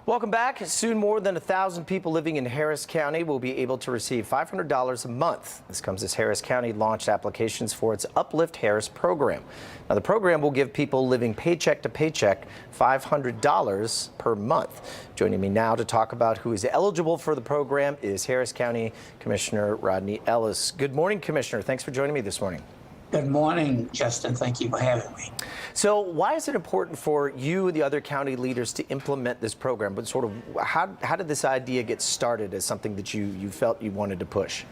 Welcome back. Soon more than 1,000 people living in Harris County will be able to receive $500 a month. This comes as Harris County launched applications for its Uplift Harris program. Now, the program will give people living paycheck to paycheck $500 per month. Joining me now to talk about who is eligible for the program is Harris County Commissioner Rodney Ellis. Good morning, Commissioner. Thanks for joining me this morning. Good morning, Justin. Thank you for having me. So why is it important for you and the other county leaders to implement this program? But sort of how did this idea get started as something that you felt you wanted to push?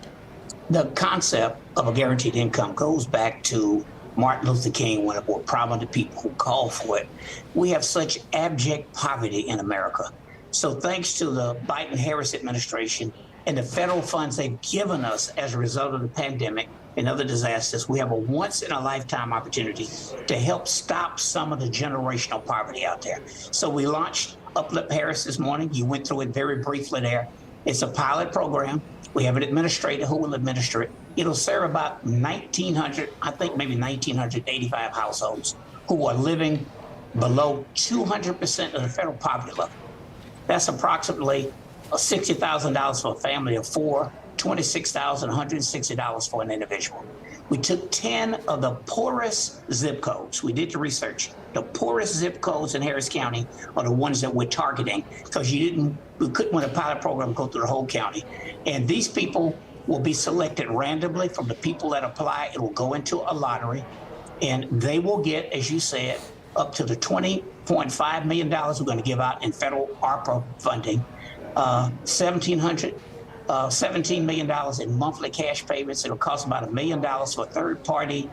The concept of a guaranteed income goes back to Martin Luther King, one of the more prominent people who called for it. We have such abject poverty in America. So thanks to the Biden-Harris administration and the federal funds they've given us as a result of the pandemic and other disasters, we have a once-in-a-lifetime opportunity to help stop some of the generational poverty out there. So we launched Uplift Harris this morning. You went through it very briefly there. It's a pilot program. We have an administrator who will administer it. It'll serve about 1,900, I think maybe 1,985 households who are living below 200% of the federal poverty level. That's approximately $60,000 for a family of four, $26,160 for an individual. We took 10 of the poorest zip codes. We did the research. The poorest zip codes in Harris County are the ones that we're targeting because we couldn't, with a pilot program, go through the whole county. And these people will be selected randomly from the people that apply. It will go into a lottery, and they will get, as you said, up to the $20.5 million we're going to give out in federal ARPA funding, $17 million in monthly cash payments. It'll cost about $1 million for a third-party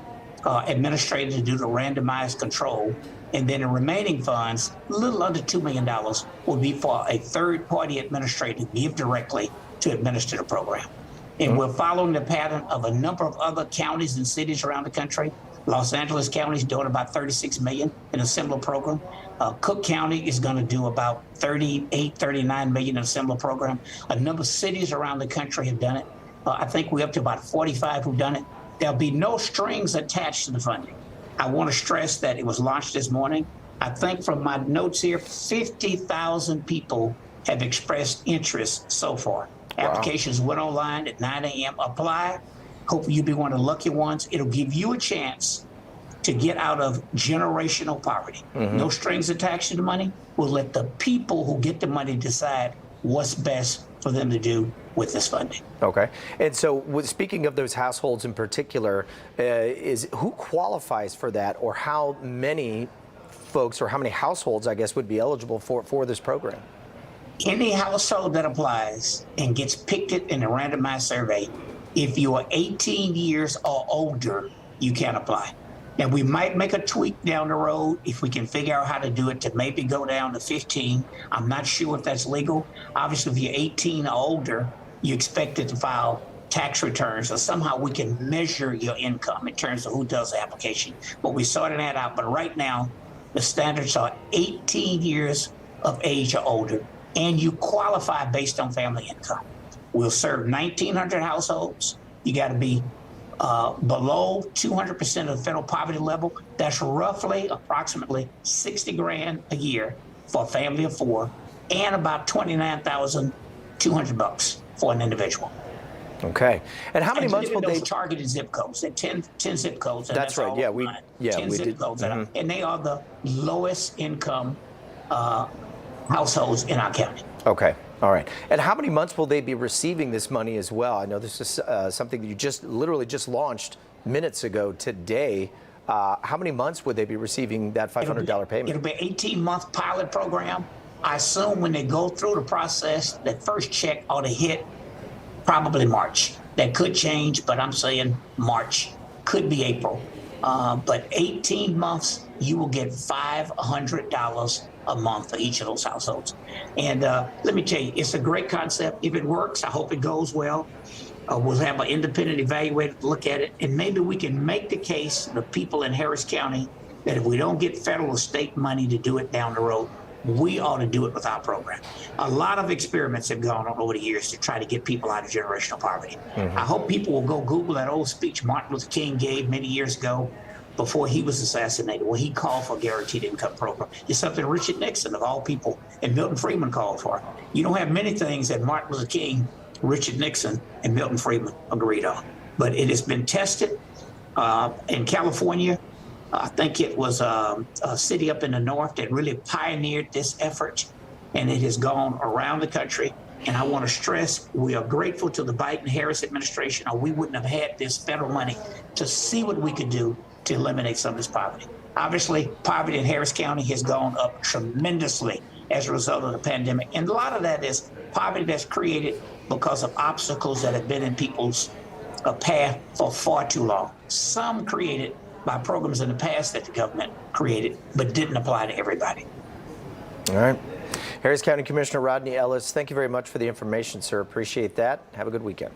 administrator to do the randomized control. And then the remaining funds, a little under $2 million, will be for a third-party administrator to give directly to administer the program. And we're following the pattern of a number of other counties and cities around the country. Los Angeles County is doing about $36 million in a similar program. Cook County is going to do about $38, $39 million in a similar program. A number of cities around the country have done it. I think we're up to about 45 who've done it. There'll be no strings attached to the funding. I want to stress that it was launched this morning. I think from my notes here, 50,000 people have expressed interest so far. Wow. Applications went online at 9 a.m. Apply. Hope you'll be one of the lucky ones. It'll give you a chance to get out of generational poverty. No strings attached to the money. We'll let the people who get the money decide what's best for them to do with this funding. Okay. And so speaking of those households in particular, who qualifies for that, or how many folks or how many households, I guess, would be eligible for this program? Any household that applies and gets picked in a randomized survey, if you are 18 years or older, you can apply. Now, we might make a tweak down the road if we can figure out how to do it to maybe go down to 15. I'm not sure if that's legal. Obviously, if you're 18 or older, you're expected to file tax returns, or somehow we can measure your income in terms of who does the application. But we're sorting that out. But right now, the standards are 18 years of age or older, and you qualify based on family income. We'll serve 1,900 households. You got to be below 200% of the federal poverty level. That's roughly approximately 60 grand a year for a family of four, and about $29,200 for an individual. Okay. And how many months will they targeted zip codes? They're 10 zip codes. And that's right. Yeah, 10 zip codes, and they are the lowest income households in our county. Okay. All right. And how many months will they be receiving this money as well? I know this is something that you literally just launched minutes ago today. How many months would they be receiving that $500 payment? It'll be an 18-month pilot program. I assume when they go through the process, that first check ought to hit probably March. That could change, but I'm saying March. Could be April. But 18 months, you will get $500 a month for each of those households. And let me tell you, it's a great concept. If it works, I hope it goes well. We'll have an independent evaluator to look at it, and maybe we can make the case to the people in Harris County that if we don't get federal or state money to do it down the road, we ought to do it with our program. A lot of experiments have gone on over the years to try to get people out of generational poverty. I hope people will go Google that old speech Martin Luther King gave many years ago before he was assassinated, when he called for a guaranteed income program. It's something Richard Nixon, of all people, and Milton Friedman called for. You don't have many things that Martin Luther King, Richard Nixon, and Milton Friedman agreed on. But it has been tested in California. I think it was a city up in the north that really pioneered this effort, and it has gone around the country. And I want to stress, we are grateful to the Biden-Harris administration, or we wouldn't have had this federal money to see what we could do to eliminate some of this poverty. Obviously, poverty in Harris County has gone up tremendously as a result of the pandemic. And a lot of that is poverty that's created because of obstacles that have been in people's path for far too long. Some created by programs in the past that the government created, but didn't apply to everybody. All right. Harris County Commissioner Rodney Ellis, thank you very much for the information, sir. Appreciate that. Have a good weekend.